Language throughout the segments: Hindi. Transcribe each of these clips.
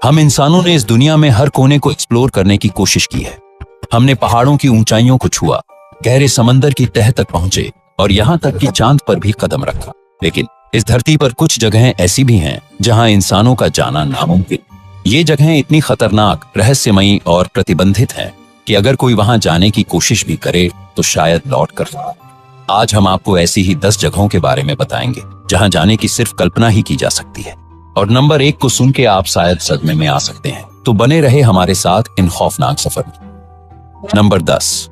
हम इंसानों ने इस दुनिया में हर कोने को एक्सप्लोर करने की कोशिश की है। हमने पहाड़ों की ऊंचाइयों को छुआ, गहरे समंदर की तह तक पहुंचे और यहाँ तक कि चांद पर भी कदम रखा। लेकिन इस धरती पर कुछ जगहें ऐसी भी हैं जहां इंसानों का जाना नामुमकिन। ये जगहें इतनी खतरनाक, रहस्यमयी और प्रतिबंधित हैं कि अगर कोई वहां जाने की कोशिश भी करे तो शायद लौट कर ना। आज हम आपको ऐसी ही 10 जगहों के बारे में बताएंगे जहां जाने की सिर्फ कल्पना ही की जा सकती है। और नंबर 1 को सुन के आप शायद सदमे में आ सकते हैं, तो बने रहे हमारे साथ इन खौफनाक सफर में। नंबर 10,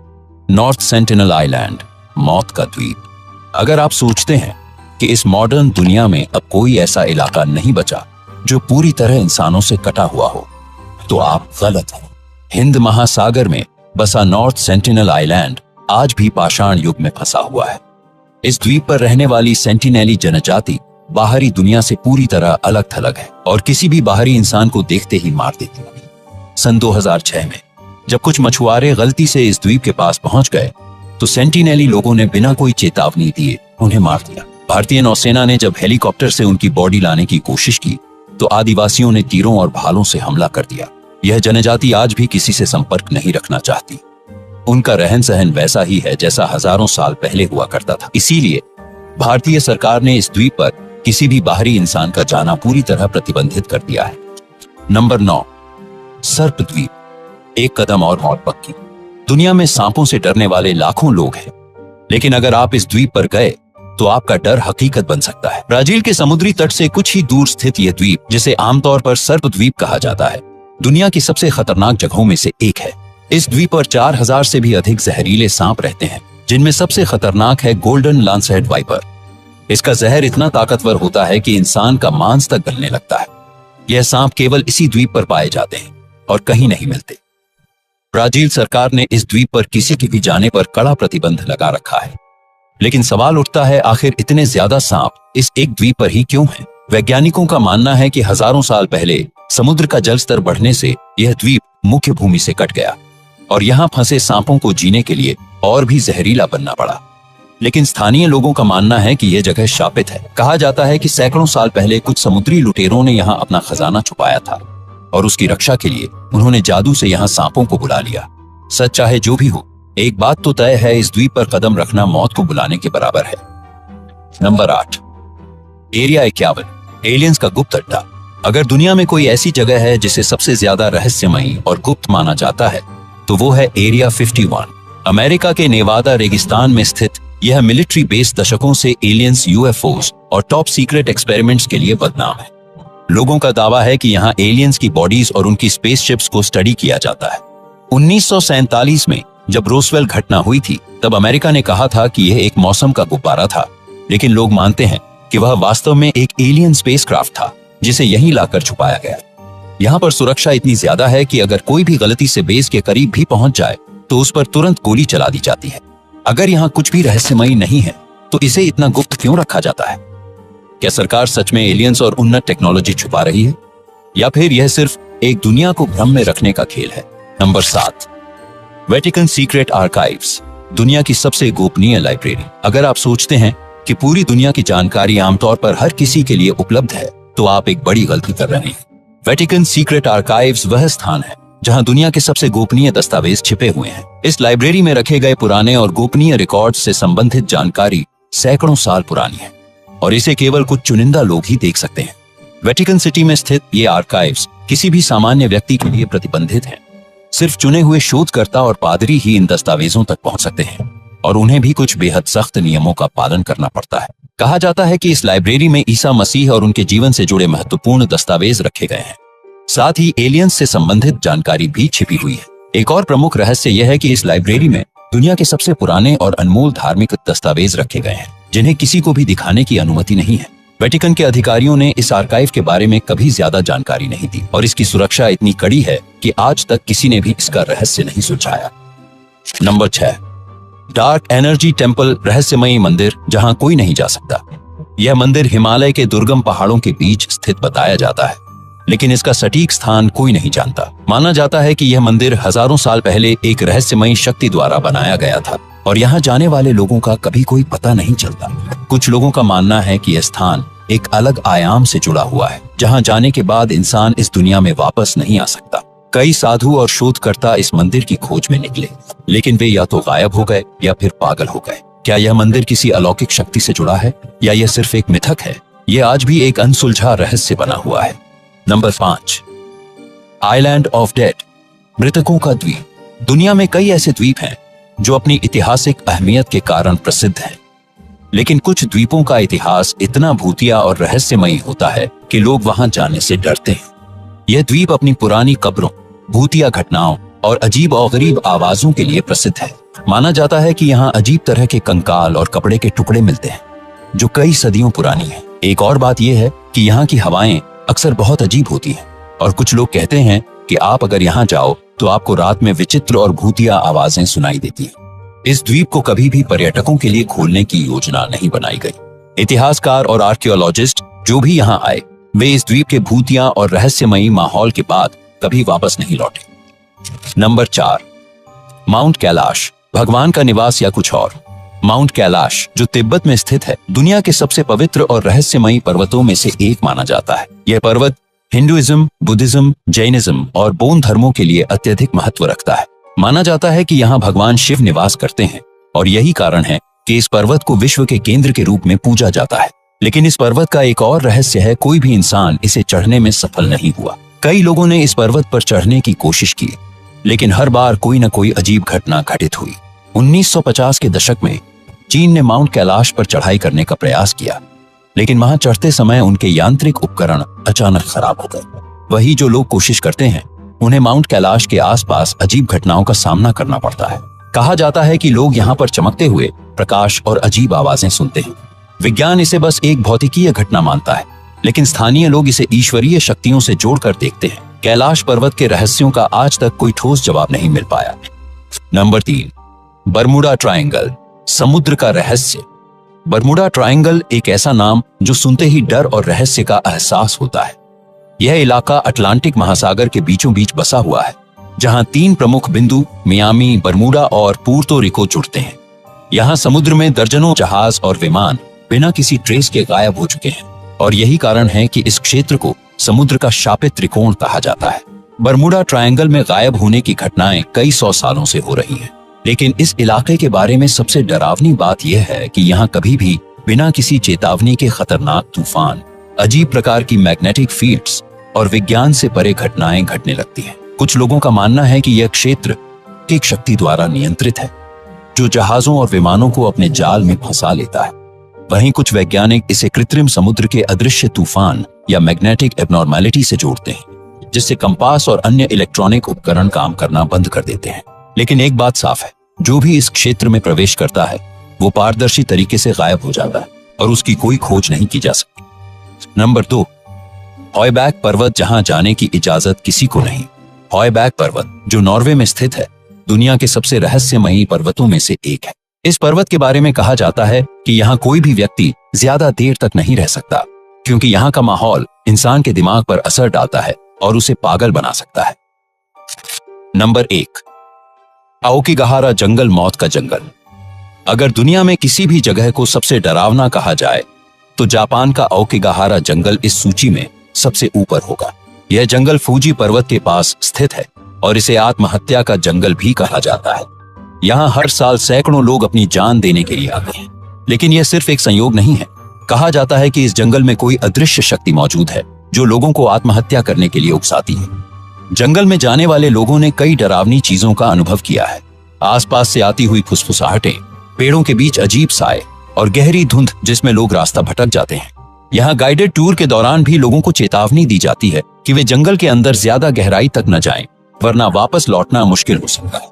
नॉर्थ सेंटिनल आइलैंड, मौत का द्वीप। अगर आप सोचते हैं कि इस मॉडर्न दुनिया में अब कोई ऐसा इलाका नहीं बचा जो पूरी तरह इंसानों से कटा हुआ हो, तो आप गलत हैं। हिंद महासागर में बसा नॉर्थ सेंटिनल आइलैंड आज भी पाषाण युग में फंसा हुआ है। इस द्वीप पर रहने वाली सेंटिनेली जनजाति बाहरी दुनिया से पूरी तरह अलग थलग है और किसी भी बाहरी इंसान को देखते ही मार देती है। सन 2006 में जब कुछ मछुआरे गलती से इस द्वीप के पास पहुंच गए तो सेंटिनेली लोगों ने बिना कोई चेतावनी दिए उन्हें मार दिया। भारतीय नौसेना ने जब हेलीकॉप्टर से उनकी बॉडी लाने की कोशिश की तो आदिवासियों ने तीरों और भालों से हमला कर दिया। यह जनजाति आज भी किसी से संपर्क नहीं रखना चाहती। उनका रहन सहन वैसा ही है जैसा हजारों साल पहले हुआ करता था। इसीलिए भारतीय सरकार ने इस द्वीप पर किसी भी बाहरी इंसान का जाना पूरी तरह प्रतिबंधित कर दिया है। नंबर 9, सर्प द्वीप, एक कदम और मौत पक्की। दुनिया में सांपों से डरने वाले लाखों लोग हैं, लेकिन अगर आप इस द्वीप पर गए तो आपका डर हकीकत बन सकता है। ब्राजील के समुद्री तट से कुछ ही दूर स्थित यह द्वीप, जिसे आमतौर पर सर्प द्वीप कहा जाता है, दुनिया की सबसे खतरनाक जगहों में से एक है। इस द्वीप पर 4000 से भी अधिक जहरीले सांप रहते हैं, जिनमें सबसे खतरनाक है गोल्डन लांसहेड वाइपर। इसका जहर इतना ताकतवर होता है कि इंसान का मांस तक गलने लगता है। यह सांप केवल इसी द्वीप पर पाए जाते हैं और कहीं नहीं मिलते। ब्राजील सरकार ने इस द्वीप पर किसी के भी जाने पर कड़ा प्रतिबंध लगा रखा है। लेकिन सवाल उठता है, आखिर इतने ज्यादा सांप इस एक द्वीप पर ही क्यों हैं? वैज्ञानिकों का मानना है कि हजारों साल पहले समुद्र का जल स्तर बढ़ने से यह द्वीप मुख्य भूमि से कट गया और यहाँ फंसे सांपों को जीने के लिए और भी जहरीला बनना पड़ा। लेकिन स्थानीय लोगों का मानना है कि यह जगह शापित है। कहा जाता है कि सैकड़ों साल पहले कुछ समुद्री लुटेरों ने यहाँ अपना खजाना छुपाया था और उसकी रक्षा के लिए उन्होंने जादू से यहाँ सांपों को बुला लिया। सच चाहे जो भी हो, एक बात तो तय है, इस द्वीप पर कदम रखना मौत को बुलाने के बराबर है। नंबर 8, एरिया 51, एलियंस का गुप्त अड्डा। अगर दुनिया में कोई ऐसी जगह है जिसे सबसे ज्यादा रहस्यमयी और गुप्त माना जाता है तो वो है एरिया 51। अमेरिका के नेवादा रेगिस्तान में स्थित यह मिलिट्री बेस दशकों से एलियंस, यूएफओस और टॉप सीक्रेट एक्सपेरिमेंट्स के लिए बदनाम है। लोगों का दावा है कि यहाँ एलियंस की बॉडीज और उनकी स्पेसशिप्स को स्टडी किया जाता है। 1947 में जब रोसवेल घटना हुई थी तब अमेरिका ने कहा था कि यह एक मौसम का गुब्बारा था, लेकिन लोग मानते हैं कि वह वास्तव में एक एलियन स्पेसक्राफ्ट था जिसे यहीं लाकर छुपाया गया। यहाँ पर सुरक्षा इतनी ज्यादा है कि अगर कोई भी गलती से बेस के करीब भी पहुंच जाए तो उस पर तुरंत गोली चला दी जाती है। अगर यहाँ कुछ भी रहस्यमयी नहीं है तो इसे इतना गुप्त क्यों रखा जाता है? क्या सरकार सच में एलियंस और उन्नत टेक्नोलॉजी छुपा रही है, या फिर यह सिर्फ एक दुनिया को भ्रम में रखने का खेल है? नंबर 7, वेटिकन सीक्रेट आर्काइव्स, दुनिया की सबसे गोपनीय लाइब्रेरी। अगर आप सोचते हैं कि पूरी दुनिया की जानकारी आमतौर पर हर किसी के लिए उपलब्ध है तो आप एक बड़ी गलती कर रहे हैं। वेटिकन सीक्रेट आर्काइव्स वह स्थान है जहां दुनिया के सबसे गोपनीय दस्तावेज छिपे हुए हैं। इस लाइब्रेरी में रखे गए पुराने और गोपनीय रिकॉर्ड्स से संबंधित जानकारी सैकड़ों साल पुरानी है और इसे केवल कुछ चुनिंदा लोग ही देख सकते हैं। वेटिकन सिटी में स्थित ये आर्काइव्स किसी भी सामान्य व्यक्ति के लिए प्रतिबंधित हैं। सिर्फ चुने हुए शोधकर्ता और पादरी ही इन दस्तावेजों तक पहुंच सकते हैं और उन्हें भी कुछ बेहद सख्त नियमों का पालन करना पड़ता है। कहा जाता है कि इस लाइब्रेरी में ईसा मसीह और उनके जीवन से जुड़े महत्वपूर्ण दस्तावेज रखे गए हैं। साथ ही एलियंस से संबंधित जानकारी भी छिपी हुई है। एक और प्रमुख रहस्य यह है कि इस लाइब्रेरी में दुनिया के सबसे पुराने और अनमोल धार्मिक दस्तावेज रखे गए हैं जिन्हें किसी को भी दिखाने की अनुमति नहीं है। वेटिकन के अधिकारियों ने इस आर्काइव के बारे में कभी ज्यादा जानकारी नहीं दी और इसकी सुरक्षा इतनी कड़ी है कि आज तक किसी ने भी इसका रहस्य नहीं सुलझाया। नंबर 6, डार्क एनर्जी टेम्पल, रहस्यमयी मंदिर जहां कोई नहीं जा सकता। यह मंदिर हिमालय के दुर्गम पहाड़ों के बीच स्थित बताया जाता है, लेकिन इसका सटीक स्थान कोई नहीं जानता। माना जाता है कि यह मंदिर हजारों साल पहले एक रहस्यमयी शक्ति द्वारा बनाया गया था और यहाँ जाने वाले लोगों का कभी कोई पता नहीं चलता। कुछ लोगों का मानना है कि यह स्थान एक अलग आयाम से जुड़ा हुआ है, जहां जाने के बाद इंसान इस दुनिया में वापस नहीं आ सकता। कई साधु और शोधकर्ता इस मंदिर की खोज में निकले, लेकिन वे या तो गायब हो गए या फिर पागल हो गए। क्या यह मंदिर किसी अलौकिक शक्ति से जुड़ा है या यह सिर्फ एक मिथक है? यह आज भी एक अनसुलझा रहस्य बना हुआ है। नंबर 5, आइलैंड ऑफ डेड, मृतकों का द्वीप। दुनिया में कई ऐसे द्वीप हैं जो अपनी ऐतिहासिक अहमियत के कारण प्रसिद्ध हैं, लेकिन कुछ द्वीपों का इतिहास इतना भूतिया और रहस्यमयी होता है कि लोग वहां जाने से डरते हैं। यह द्वीप अपनी पुरानी कब्रों, भूतिया घटनाओं और अजीब और गरीब आवाजों के लिए प्रसिद्ध है। माना जाता है कि यहाँ अजीब तरह के कंकाल और कपड़े के टुकड़े मिलते हैं जो कई सदियों पुरानी हैं। एक और बात यह है कि यहाँ की हवाएं अक्सर बहुत अजीब होती हैं और कुछ लोग कहते हैं कि आप अगर यहाँ जाओ तो आपको रात में विचित्र और भूतिया आवाजें सुनाई देती हैं। इस द्वीप को कभी भी पर्यटकों के लिए खोलने की योजना नहीं बनाई गई। इतिहासकार और आर्कियोलॉजिस्ट जो भी यहाँ आए, वे इस द्वीप के भूतिया और रहस्यमयी माहौल के बाद कभी वापस नहीं लौटे। नंबर 4, माउंट कैलाश, भगवान का निवास या कुछ और। माउंट कैलाश, जो तिब्बत में स्थित है, दुनिया के सबसे पवित्र और रहस्यमयी पर्वतों में से एक माना जाता है। यह पर्वत हिंदुइज्म, बुद्धिज्म, जैनिज्म और बौद्ध धर्मों के लिए अत्यधिक महत्व रखता है। माना जाता है कि यहाँ भगवान शिव निवास करते हैं और यही कारण है कि इस पर्वत को विश्व के केंद्र के रूप में पूजा जाता है। लेकिन इस पर्वत का एक और रहस्य है, कोई भी इंसान इसे चढ़ने में सफल नहीं हुआ। कई लोगों ने इस पर्वत पर चढ़ने की कोशिश की, लेकिन हर बार कोई न कोई अजीब घटना घटित हुई। 1950 के दशक में चीन ने माउंट कैलाश पर चढ़ाई करने का प्रयास किया, लेकिन वहां चढ़ते समय उनके यांत्रिक उपकरण अचानक खराब हो गए। वही जो लोग कोशिश करते हैं, उन्हें माउंट कैलाश के आसपास अजीब घटनाओं का सामना करना पड़ता है। कहा जाता है कि लोग यहाँ पर चमकते हुए प्रकाश और अजीब आवाजें सुनते हैं। विज्ञान इसे बस एक भौतिकीय घटना मानता है, लेकिन स्थानीय लोग इसे ईश्वरीय शक्तियों से जोड़कर देखते हैं। कैलाश पर्वत के रहस्यों का आज तक कोई ठोस जवाब नहीं मिल पाया। नंबर 3, बरमुडा ट्रायंगल, समुद्र का रहस्य। बरमुडा ट्रायंगल एक ऐसा नाम जो सुनते ही डर और रहस्य का एहसास होता है। यह इलाका अटलांटिक महासागर के बीचों बीच बसा हुआ है, जहां 3 प्रमुख बिंदु मियामी, बरमुडा और पुर्तो रिको जुड़ते हैं। यहाँ समुद्र में दर्जनों जहाज और विमान बिना किसी ट्रेस के गायब हो चुके हैं और यही कारण है कि इस क्षेत्र को समुद्र का शापित त्रिकोण कहा जाता है। बरमुडा ट्रायंगल में गायब होने की घटनाएं कई 100 सालों से हो रही हैं, लेकिन इस इलाके के बारे में सबसे डरावनी बात यह है कि यहाँ कभी भी बिना किसी चेतावनी के खतरनाक तूफान, अजीब प्रकार की मैग्नेटिक फील्ड्स और विज्ञान से परे घटनाएं घटने लगती हैं। कुछ लोगों का मानना है कि यह क्षेत्र एक शक्ति द्वारा नियंत्रित है जो जहाजों और विमानों को अपने जाल में फंसा लेता है। वहीं कुछ वैज्ञानिक इसे कृत्रिम समुद्र के अदृश्य तूफान या मैग्नेटिक एबनॉर्मैलिटी से जोड़ते हैं, जिससे कंपास और अन्य इलेक्ट्रॉनिक उपकरण काम करना बंद कर देते हैं। लेकिन एक बात साफ है, जो भी इस क्षेत्र में प्रवेश करता है वो पारदर्शी तरीके से गायब हो जाता है और उसकी कोई खोज नहीं की जा सकती। नंबर 2, हॉयबैक पर्वत, जहां जाने की इजाजत किसी को नहीं। हॉयबैक पर्वत, जो नॉर्वे में स्थित है, दुनिया के सबसे रहस्यमयी पर्वतों में से एक है। इस पर्वत के बारे में कहा जाता है कि यहाँ कोई भी व्यक्ति ज्यादा देर तक नहीं रह सकता, क्योंकि यहाँ का माहौल इंसान के दिमाग पर असर डालता है और उसे पागल बना सकता है। नंबर 1, आओकिगाहारा जंगल, मौत का जंगल। अगर दुनिया में किसी भी जगह को सबसे डरावना कहा जाए तो जापान का आओकिगाहारा जंगल इस सूची में सबसे ऊपर होगा। यह जंगल फूजी पर्वत के पास स्थित है और इसे आत्महत्या का जंगल भी कहा जाता है। यहाँ हर साल सैकड़ों लोग अपनी जान देने के लिए आते हैं, लेकिन यह सिर्फ एक संयोग नहीं है। कहा जाता है कि इस जंगल में कोई अदृश्य शक्ति मौजूद है जो लोगों को आत्महत्या करने के लिए उकसाती है। जंगल में जाने वाले लोगों ने कई डरावनी चीजों का अनुभव किया है। आसपास से आती हुई फुसफुसाहटें, पेड़ों के बीच अजीब साए और गहरी धुंध जिसमें लोग रास्ता भटक जाते हैं। यहाँ गाइडेड टूर के दौरान भी लोगों को चेतावनी दी जाती है कि वे जंगल के अंदर ज्यादा गहराई तक न जाएं, वरना वापस लौटना मुश्किल हो सकता है।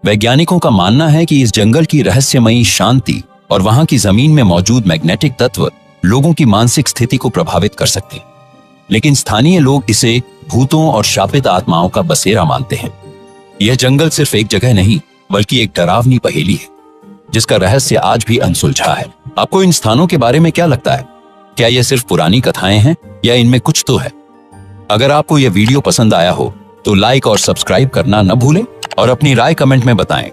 वैज्ञानिकों का मानना है कि इस जंगल की रहस्यमयी शांति और वहां की जमीन में मौजूद मैग्नेटिक तत्व लोगों की मानसिक स्थिति को प्रभावित कर सकते हैं, लेकिन स्थानीय लोग इसे भूतों और शापित आत्माओं का बसेरा मानते हैं। यह जंगल सिर्फ एक जगह नहीं, बल्कि एक डरावनी पहेली है जिसका रहस्य आज भी अनसुलझा है। आपको इन स्थानों के बारे में क्या लगता है? क्या यह सिर्फ पुरानी कथाएं हैं या इनमें कुछ तो है? अगर आपको यह वीडियो पसंद आया हो तो लाइक और सब्सक्राइब करना न भूलें और अपनी राय कमेंट में बताएं।